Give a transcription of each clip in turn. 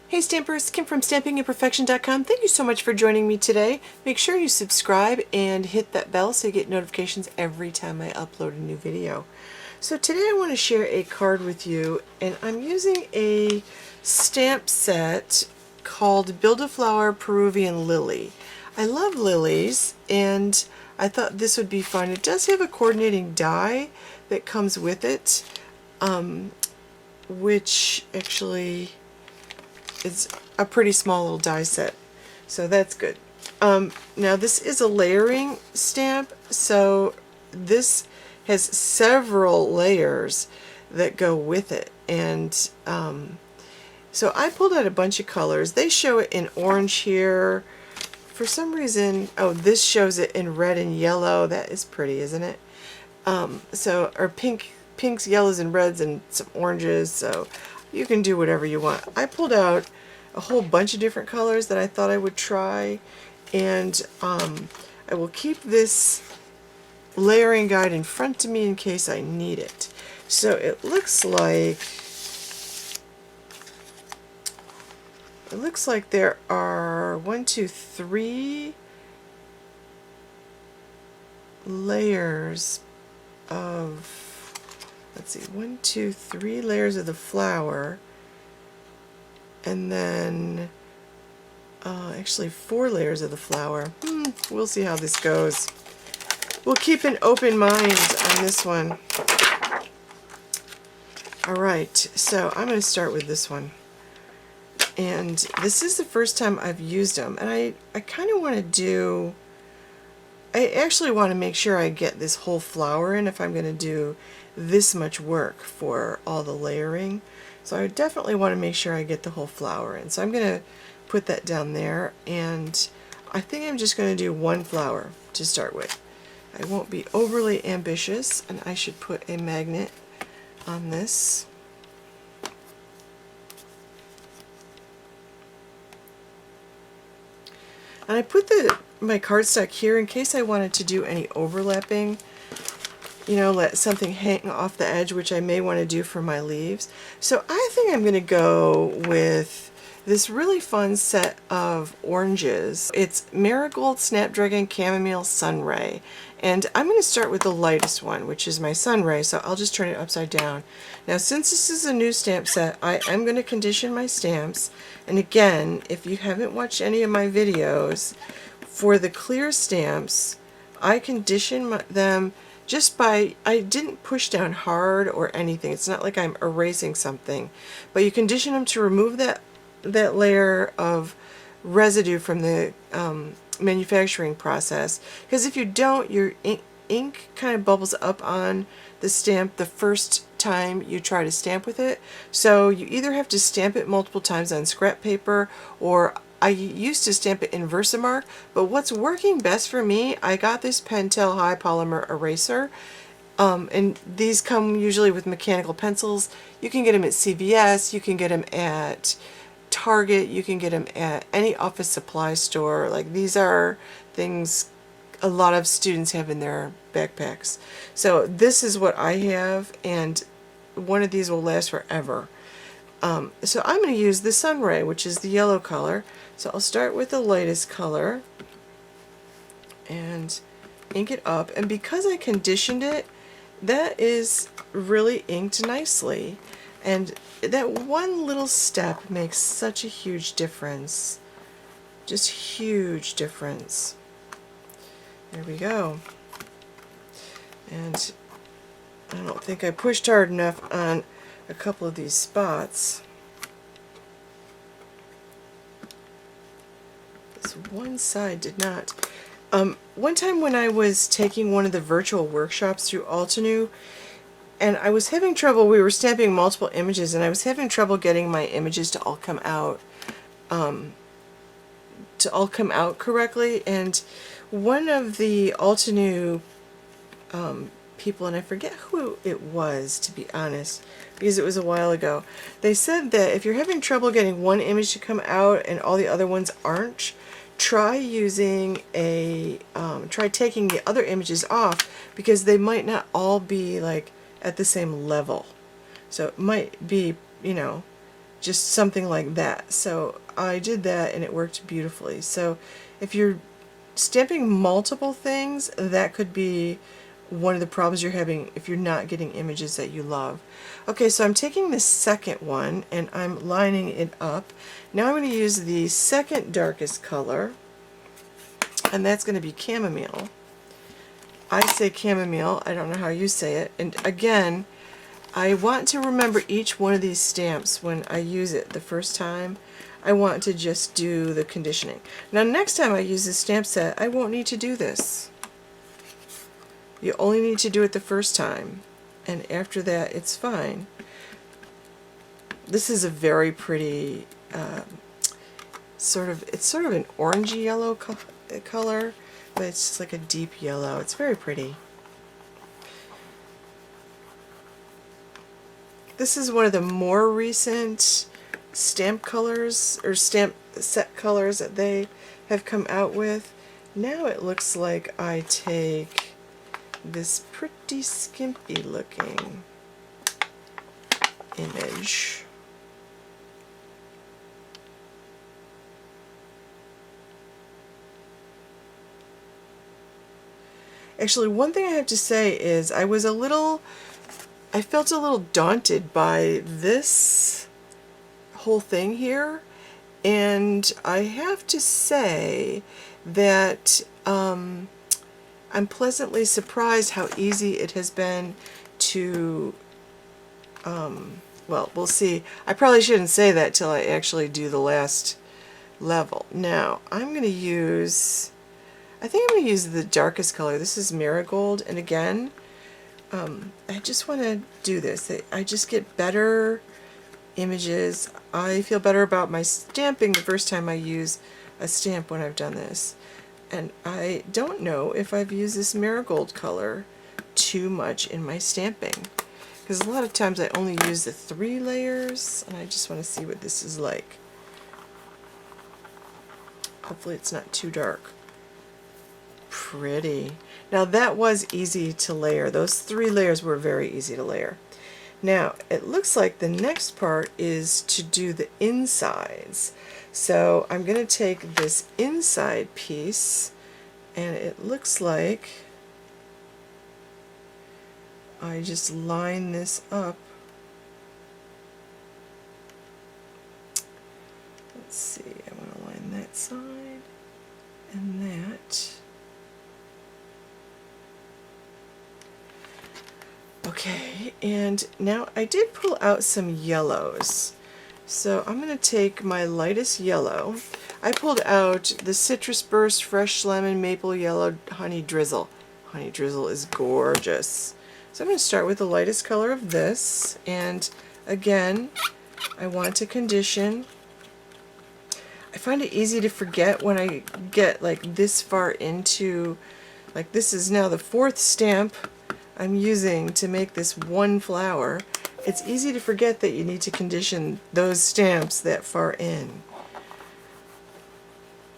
Hey Stampers, Kim from StampingImperfection.com. Thank you so much for joining me today. Make sure you subscribe and hit that bell so you get notifications every time I upload a new video. So today I want to share a card with you, and I'm using a stamp set called Build-A-Flower Peruvian Lily. I love lilies, and I thought this would be fun. It does have a coordinating die that comes with it, which actually it's a pretty small little die set, so that's good. Now this is a layering stamp, so this has several layers that go with it, and so I pulled out a bunch of colors. They show it in orange here. For some reason, oh, this shows it in red and yellow. That is pretty, isn't it? Or pinks, yellows, and reds, and some oranges, so you can do whatever you want. I pulled out a whole bunch of different colors that I thought I would try, and I will keep this layering guide in front of me in case I need it. So it looks like there are 1, 2, 3 layers of, let's see, 1, 2, 3 layers of the flower, and then actually 4 layers of the flower. We'll see how this goes. We'll keep an open mind on this one. Alright, so I'm going to start with this one. And this is the first time I've used them, and I kind of want to do, I actually want to make sure I get this whole flower in if I'm going to do this much work for all the layering. So I definitely want to make sure I get the whole flower in. So I'm going to put that down there, and I think I'm just going to do one flower to start with. I won't be overly ambitious, and I should put a magnet on this. And I put my cardstock here in case I wanted to do any overlapping, you know, let something hang off the edge, which I may want to do for my leaves. So I think I'm going to go with this really fun set of oranges. It's Marigold, Snapdragon, Chamomile, Sunray. And I'm going to start with the lightest one, which is my Sunray, so I'll just turn it upside down. Now, since this is a new stamp set, I am going to condition my stamps. And again, if you haven't watched any of my videos, for the clear stamps, I condition them just by, I didn't push down hard or anything. It's not like I'm erasing something, but you condition them to remove that layer of residue from the manufacturing process, because if you don't, your ink kind of bubbles up on the stamp the first time you try to stamp with it. So you either have to stamp it multiple times on scrap paper, or I used to stamp it in Versamark, but what's working best for me, I got this Pentel high polymer eraser, and these come usually with mechanical pencils. You can get them at CVS, you can get them at Target, you can get them at any office supply store. Like, these are things a lot of students have in their backpacks. So this is what I have, and one of these will last forever. So I'm going to use the Sunray, which is the yellow color. So I'll start with the lightest color and ink it up, and because I conditioned it, that is really inked nicely, and that one little step makes such a huge difference. Just huge difference. There we go. And I don't think I pushed hard enough on a couple of these spots. This one side did not. One time when I was taking one of the virtual workshops through Altenew, and I was having trouble, we were stamping multiple images, and I was having trouble getting my images to all come out correctly, and one of the Altenew people, and I forget who it was, to be honest, because it was a while ago, they said that if you're having trouble getting one image to come out and all the other ones aren't, try using try taking the other images off, because they might not all be like at the same level. So it might be, you know, just something like that. So I did that and it worked beautifully. So if you're stamping multiple things, that could be one of the problems you're having if you're not getting images that you love. Okay, so I'm taking this second one and I'm lining it up. Now I'm going to use the second darkest color, and that's going to be chamomile. I say chamomile, I don't know how you say it. And again, I want to remember each one of these stamps when I use it the first time. I want to just do the conditioning. Now next time I use this stamp set, I won't need to do this. You only need to do it the first time, and after that it's fine. This is a very pretty it's sort of an orangey yellow color, but it's just like a deep yellow. It's very pretty. This is one of the more recent stamp colors, or stamp set colors, that they have come out with. Now it looks like I take this pretty skimpy looking image. Actually, one thing I have to say is I felt a little daunted by this whole thing here, and I have to say that I'm pleasantly surprised how easy it has been to, well, we'll see. I probably shouldn't say that till I actually do the last level. Now, I'm going to use, I think I'm going to use the darkest color. This is Marigold, and again, I just want to do this. I just get better images. I feel better about my stamping the first time I use a stamp when I've done this. And I don't know if I've used this Marigold color too much in my stamping, because a lot of times I only use the 3 layers, and I just want to see what this is like. Hopefully it's not too dark. Pretty. Now that was easy to layer. Those 3 layers were very easy to layer. Now it looks like the next part is to do the insides. So I'm going to take this inside piece, and it looks like I just line this up. Let's see, I want to line that side and that. Okay, and now I did pull out some yellows. So I'm going to take my lightest yellow. I pulled out the Citrus Burst, Fresh Lemon, Maple Yellow, Honey Drizzle. Honey Drizzle is gorgeous. So I'm going to start with the lightest color of this, and again, I want to condition. I find it easy to forget when I get like this far into, like this is now the 4th stamp I'm using to make this one flower. It's easy to forget that you need to condition those stamps that far in,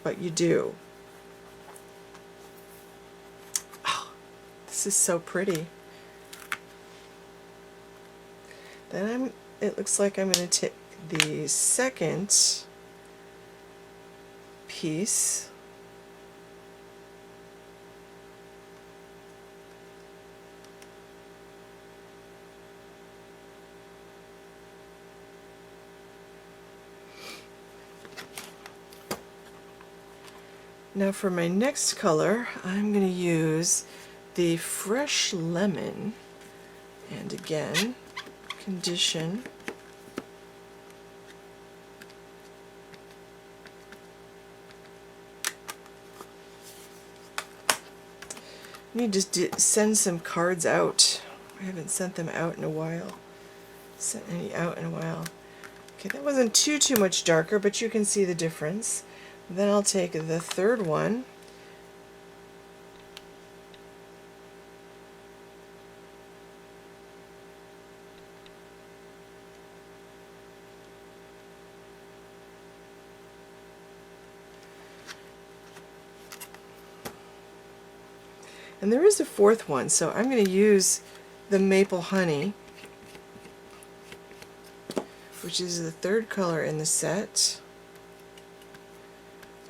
but you do. Oh, this is so pretty. Then it looks like I'm going to take the second piece . Now for my next color, I'm going to use the Fresh Lemon, and again, condition. I need to send some cards out. I haven't sent them out in a while. Sent any out in a while. Okay, that wasn't too much darker, but you can see the difference. Then I'll take the third one, and there is a 4th one, so I'm going to use the Maple Honey. which is the third color in the set.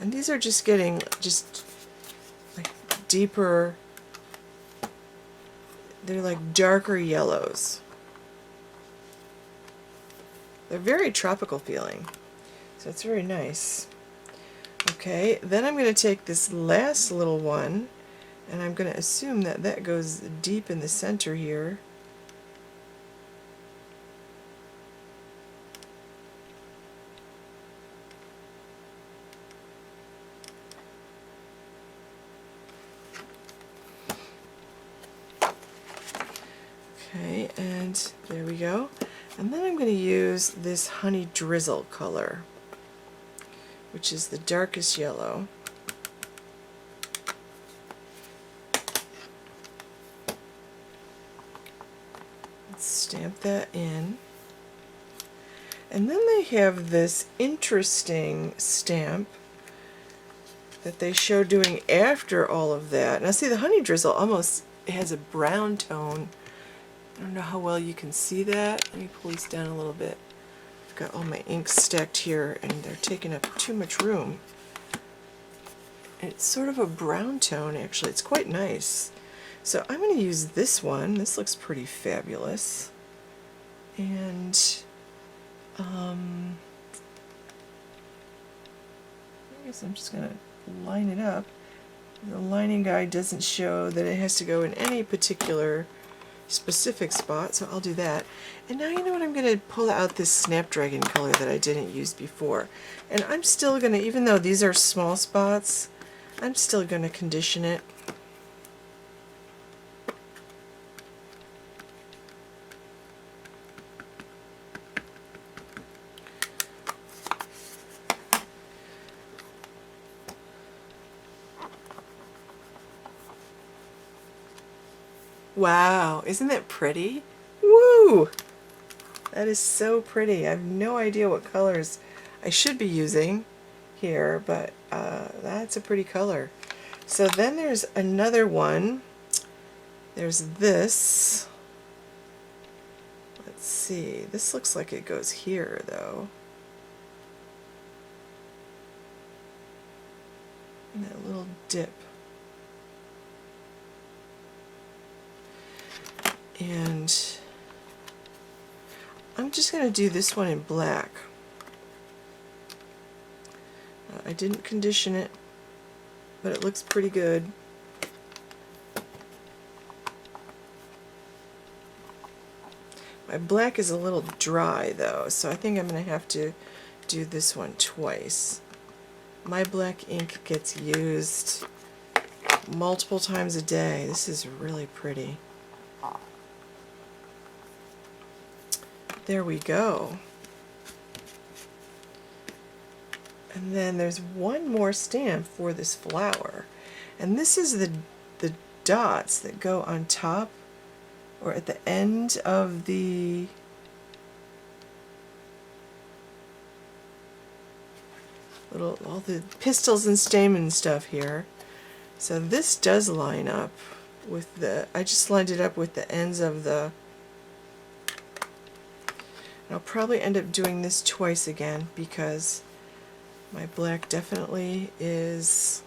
And these are just getting just like deeper, they're like darker yellows. They're very tropical feeling, so it's very nice. Okay, then I'm going to take this last little one, and I'm going to assume that that goes deep in the center here. Okay, and there we go. And then I'm going to use this Honey Drizzle color, which is the darkest yellow. Let's stamp that in. And then they have this interesting stamp that they show doing after all of that. Now see, the Honey Drizzle almost has a brown tone. I don't know how well you can see that. Let me pull these down a little bit. I've got all my inks stacked here and they're taking up too much room. And it's sort of a brown tone actually. It's quite nice. So I'm going to use this one. This looks pretty fabulous. And I guess I'm just going to line it up. The lining guide doesn't show that it has to go in any particular specific spot, so I'll do that. And now you know what, I'm going to pull out this Snapdragon color that I didn't use before. And I'm still going to, even though these are small spots, I'm still going to condition it. Wow, isn't that pretty? Woo! That is so pretty. I have no idea what colors I should be using here, but that's a pretty color. So then there's another one. There's this. Let's see. This looks like it goes here, though. And that little dip. And I'm just going to do this one in black. I didn't condition it, but it looks pretty good. My black is a little dry though, so I think I'm going to have to do this one twice. My black ink gets used multiple times a day. This is really pretty. There we go. And then there's one more stamp for this flower. And this is the dots that go on top or at the end of the all the pistils and stamen stuff here. So this does line up with I just lined it up with the ends of the. I'll probably end up doing this twice again because my black definitely is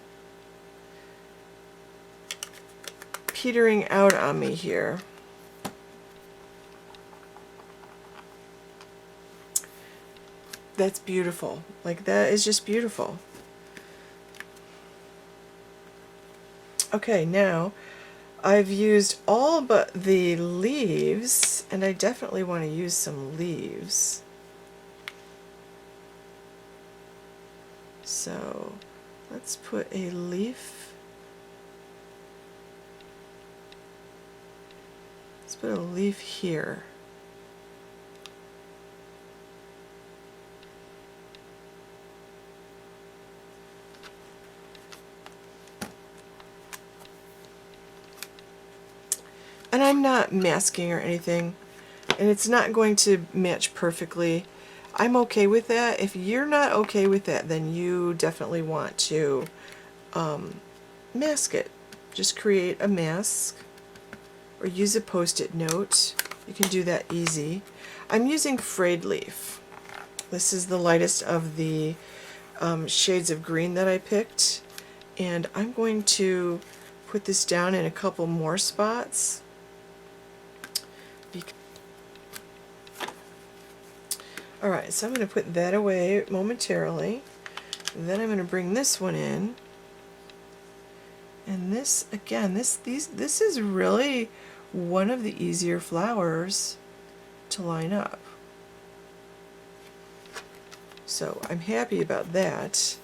petering out on me here. That's beautiful. Like, that is just beautiful. Okay, now I've used all but the leaves, and I definitely want to use some leaves. So let's put a leaf. Let's put a leaf here. And I'm not masking or anything, and it's not going to match perfectly. I'm okay with that. If you're not okay with that, then you definitely want to mask it. Just create a mask or use a post-it note. You can do that easy. I'm using frayed leaf. This is the lightest of the shades of green that I picked, and I'm going to put this down in a couple more spots. Alright, so I'm going to put that away momentarily. Then I'm going to bring this one in. And this, again, this is really one of the easier flowers to line up. So I'm happy about that.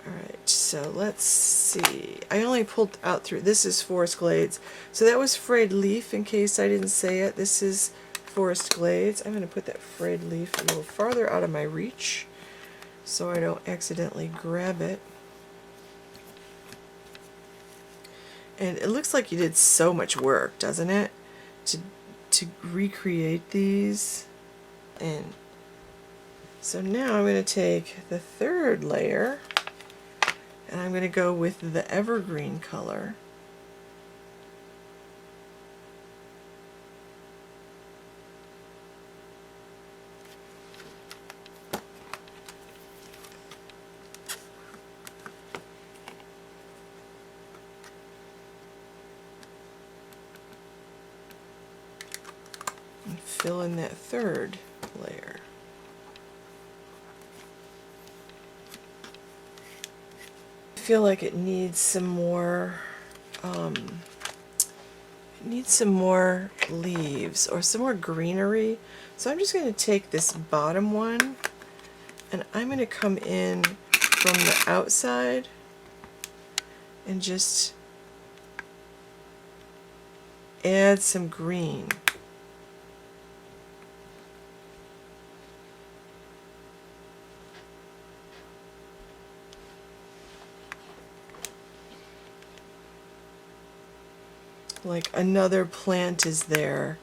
Alright, so let's see. I only pulled out through, this is Forest Glades. So that was Frayed Leaf, in case I didn't say it. This is Forest Glades. I'm going to put that frayed leaf a little farther out of my reach so I don't accidentally grab it. And it looks like you did so much work, doesn't it, to recreate these. And so now I'm going to take the third layer and I'm going to go with the evergreen color. And fill in that third layer. I feel like it needs some more leaves or some more greenery. So I'm just going to take this bottom one and I'm going to come in from the outside and just add some green. Like another plant is there.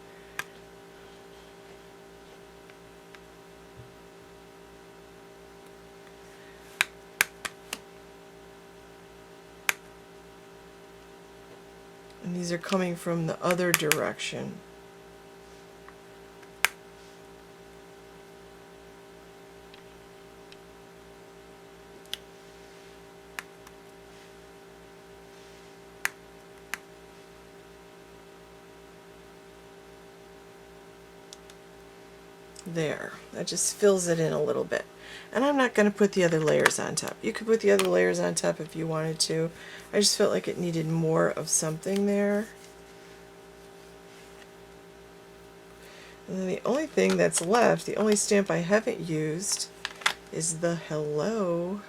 And these are coming from the other direction. There, that just fills it in a little bit. And I'm not going to put the other layers on top. You could put the other layers on top if you wanted to. I just felt like it needed more of something there. And then the only thing that's left, the only stamp I haven't used, is the hello.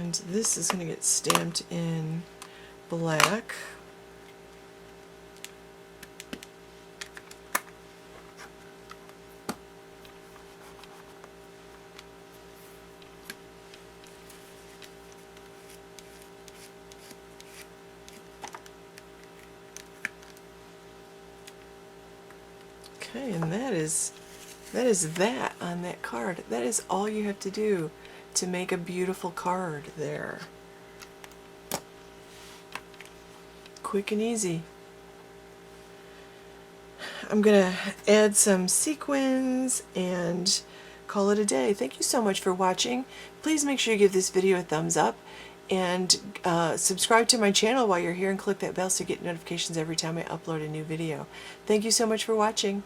And this is going to get stamped in black. Okay, and that is that on that card. That is all you have to do to make a beautiful card there. Quick and easy. I'm going to add some sequins and call it a day. Thank you so much for watching. Please make sure you give this video a thumbs up and subscribe to my channel while you're here and click that bell so you get notifications every time I upload a new video. Thank you so much for watching.